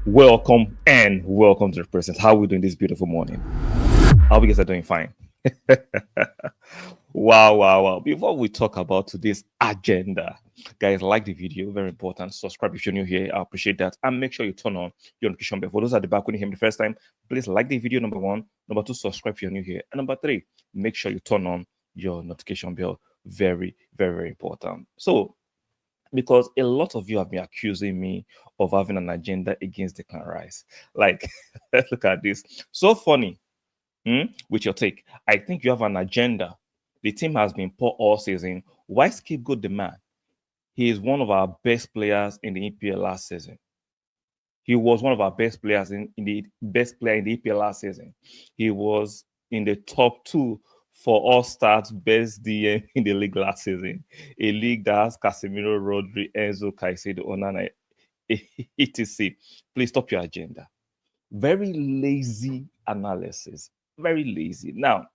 Welcome and welcome to the present. How are we doing this beautiful morning? How you guys are doing fine. Wow. Before we talk about today's agenda, guys, like the video, very important. Subscribe if you're new here. I appreciate that. And make sure you turn on your notification bell. For those at the back when you hear me the first time, please like the video, number one. Number two, subscribe if you're new here. And number three, make sure you turn on your notification bell. Very important. So because a lot of you have been accusing me of having an agenda against Declan Rice. Like, let's look at this. So funny, with your take. I think you have an agenda. The team has been poor all season. Why scapegoat the man? He is one of our best players in the EPL last season. He was one of our best players in the best player in the EPL last season. He was in the top two for all stars best DM in the league last season. A league that has Casemiro, Rodri, Enzo, Caicedo, Onana, etc. Please stop your agenda. Very lazy analysis. Very lazy. Now,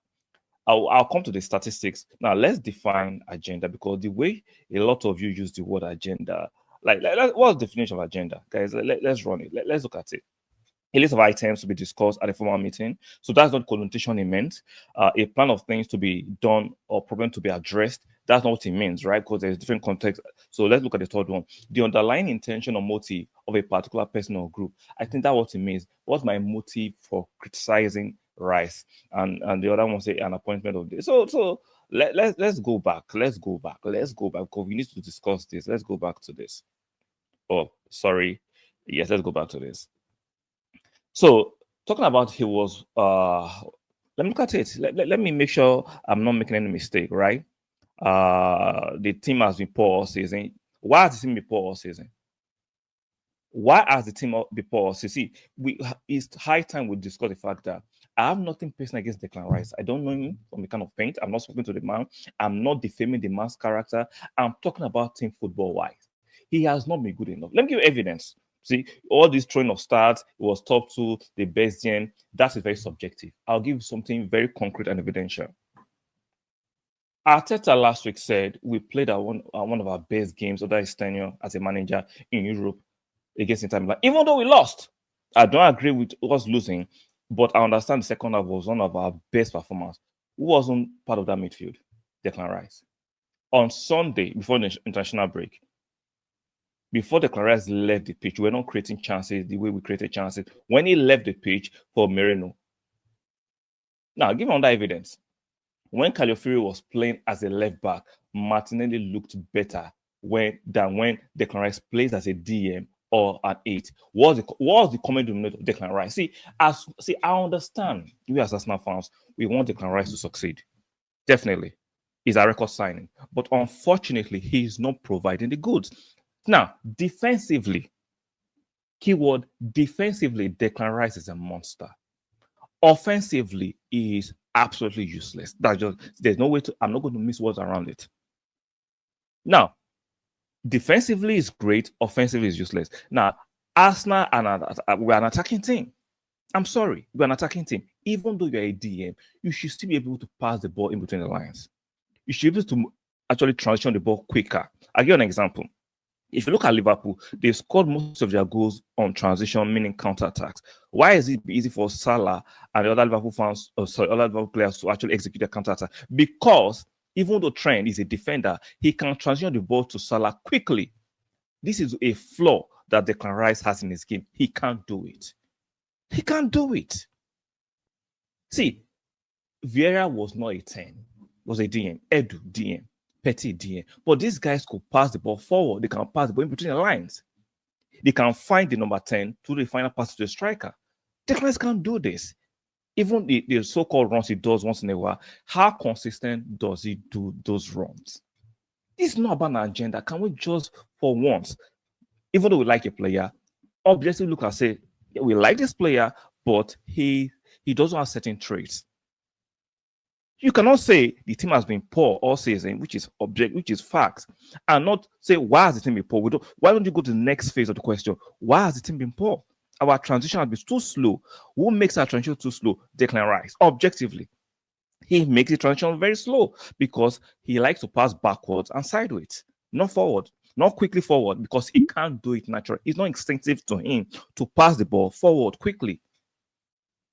I'll come to the statistics. Now, let's define agenda because the way a lot of you use the word agenda, what's the definition of agenda? Guys, let's run it. Let's look at it. A list of items to be discussed at a formal meeting. So that's not connotation it meant. A plan of things to be done or problem to be addressed. That's not what it means, right? Because there's different context. So let's look at the third one. The underlying intention or motive of a particular person or group. I think that's what it means. What's my motive for criticizing Rice? And the other one say an appointment of this. So let's go back. Let's go back because we need to discuss this. Let's go back to this. Oh, sorry. Yes, let's go back to this. So talking about he was let me look at it. Let me make sure I'm not making any mistake, right? The team has been poor all season. Why has the team been poor all season? Why has the team been poor all season? See, it's high time we discuss the fact that I have nothing personal against Declan Rice. I don't know him from the kind of paint. I'm not speaking to the man. I'm not defaming the man's character. I'm talking about team football wise. He has not been good enough. Let me give you evidence. See, all this train of starts, it was top two, the best gen. That is very subjective. I'll give you something very concrete and evidential. Arteta last week said we played one of our best games under his tenure as a manager in Europe against Inter Milan, even though we lost. I don't agree with us losing, but I understand the second half was one of our best performances. Who wasn't part of that midfield? Declan Rice. On Sunday, before the international break, before Declan Rice left the pitch, we were not creating chances the way we created chances when he left the pitch for Merino. Now, give me that evidence. When Calafiori was playing as a left back, Martinelli looked better than when Declan Rice plays as a DM or an 8. What was the common denominator of Declan Rice? See, I understand we as Arsenal fans, we want Declan Rice to succeed. Definitely. He's a record signing. But unfortunately, he is not providing the goods. Now, defensively, keyword defensively, Declan Rice is a monster. Offensively, he is absolutely useless. There's no way to, I'm not going to miss words around it. Now, defensively is great, offensively is useless. Now, Arsenal, we're an attacking team. I'm sorry, we're an attacking team. Even though you're a DM, you should still be able to pass the ball in between the lines. You should be able to actually transition the ball quicker. I'll give you an example. If you look at Liverpool, they've scored most of their goals on transition, meaning counter-attacks. Why is it easy for Salah and the other Liverpool fans, other Liverpool players to actually execute a counter-attack? Because even though Trent is a defender, he can transition the ball to Salah quickly. This is a flaw that Declan Rice has in his game. He can't do it. He can't do it. See, Vieira was not a 10, was a DM. Edu, DM. Petty DM. But these guys could pass the ball forward. They can pass the ball in between the lines. They can find the number 10 to the final pass to the striker. Declan Rice can't do this. Even the so-called runs he does once in a while, how consistent does he do those runs? It's not about an agenda. Can we just, for once, even though we like a player, obviously look and say, yeah, we like this player, but he doesn't have certain traits. You cannot say the team has been poor all season, which is fact, and not say why has the team been poor. Why don't you go to the next phase of the question? Why has the team been poor? Our transition has been too slow. Who makes our transition too slow? Declan Rice. Objectively, he makes the transition very slow because he likes to pass backwards and sideways, not forward. not quickly forward, because he can't do it naturally. It's not instinctive to him to pass the ball forward quickly.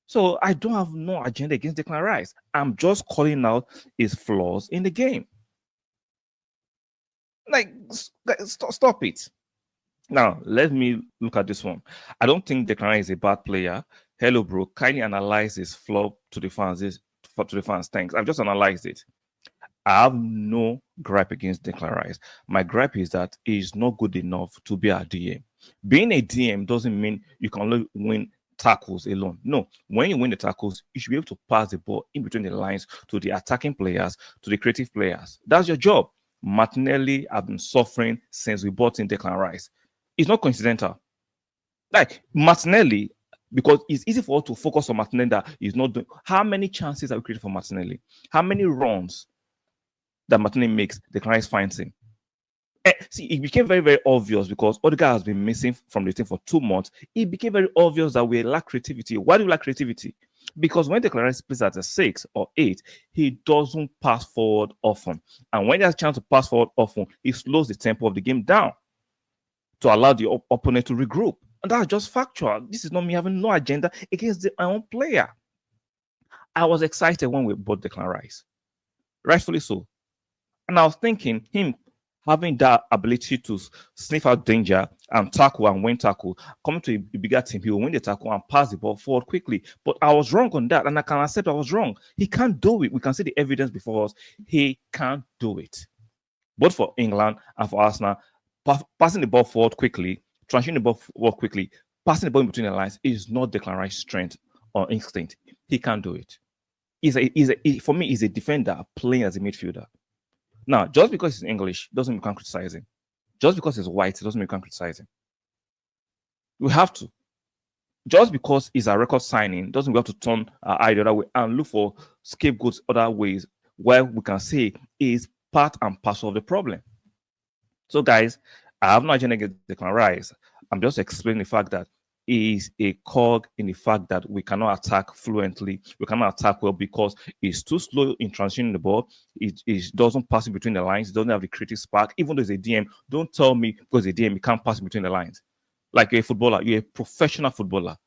So I don't have no agenda against Declan Rice. I'm just calling out his flaws in the game. Like, stop it. Now, let me look at this one. I don't think Declan Rice is a bad player. Hello, bro. Kindly analyze his flaw to the fans. To the fans. Thanks. I've just analyzed it. I have no gripe against Declan Rice. My gripe is that he's not good enough to be a DM. Being a DM doesn't mean you can only win tackles alone. No, when you win the tackles, you should be able to pass the ball in between the lines to the attacking players, to the creative players. That's your job. Martinelli have been suffering since we bought in Declan Rice. It's not coincidental. Like Martinelli, because it's easy for us to focus on Martinelli that he's not doing. How many chances have we created for Martinelli? How many runs that Martinelli makes, Declan Rice finds him? See, it became very, very obvious because Odegaard has been missing from the team for 2 months. It became very obvious that we lack creativity. Why do we lack creativity? Because when Declan Rice plays at a 6 or 8, he doesn't pass forward often. And when he has a chance to pass forward often, he slows the tempo of the game down to allow the opponent to regroup. And that's just factual. This is not me having no agenda against my own player. I was excited when we bought Declan Rice. Rightfully so. And I was thinking him having that ability to sniff out danger and tackle and win tackle, coming to a bigger team, he will win the tackle and pass the ball forward quickly. But I was wrong on that, and I can accept I was wrong. He can't do it. We can see the evidence before us. He can't do it. Both for England and for Arsenal, passing the ball forward quickly, transitioning the ball forward quickly, passing the ball in between the lines is not Declan Rice's strength or instinct. He can't do it. For me, he's a defender playing as a midfielder. Now, just because he's English doesn't mean we can't criticize him. Just because he's white doesn't mean we can't criticize him. We have to. Just because he's a record signing doesn't mean we have to turn our eye the other way and look for scapegoats other ways where we can say is part and parcel of the problem. So, guys, I have no agenda against Declan Rice. I'm just explaining the fact that is a cog in the fact that we cannot attack fluently. We cannot attack well because it's too slow in transitioning the ball. It doesn't pass in between the lines. It doesn't have the creative spark. Even though it's a DM, don't tell me because a DM, you can't pass in between the lines. Like you're a footballer, you're a professional footballer.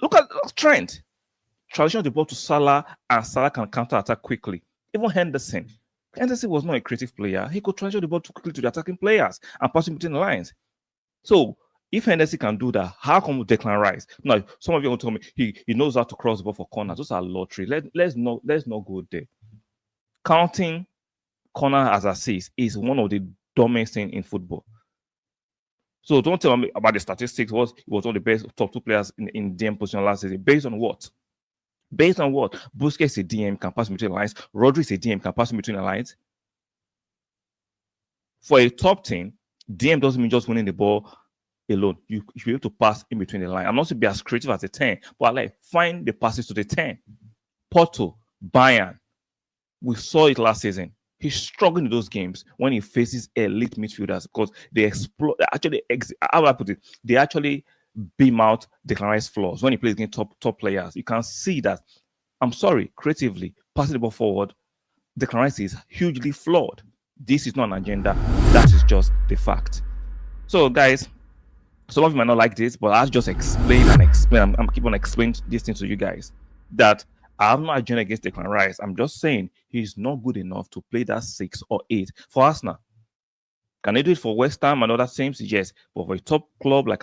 Look at Trent. Transition the ball to Salah, and Salah can counter attack quickly. Even Henderson was not a creative player. He could transition the ball too quickly to the attacking players and pass in between the lines. So if Henderson can do that, how come Declan Rice? Now, some of you will tell me he knows how to cross the ball for corners. Those are lottery. Let's not go there. Counting corner as assists is one of the dumbest things in football. So don't tell me about the statistics. He was one of the best top 2 players in DM position last season. Based on what? Busquets is a DM, can pass between the lines. Rodri is a DM, can pass between the lines. For a top team, DM doesn't mean just winning the ball alone. You should be able to pass in between the line. I'm not to be as creative as a 10, but I like find the passes to the 10. Porto, Bayern, we saw it last season. He's struggling in those games when he faces elite midfielders because they explode. How would I put it? They actually beam out Declan Rice's flaws when he plays against top players. You can see that. I'm sorry, creatively passing the ball forward, Declan Rice is hugely flawed. This is not an agenda. That is just the fact. So, guys, some of you might not like this, but I'll just explain. I'm keep on explaining this thing to you guys that I have no agenda against Declan Rice. I'm just saying he's not good enough to play that 6 or 8 for Arsenal. Can he do it for West Ham and other teams? Yes, but for a top club like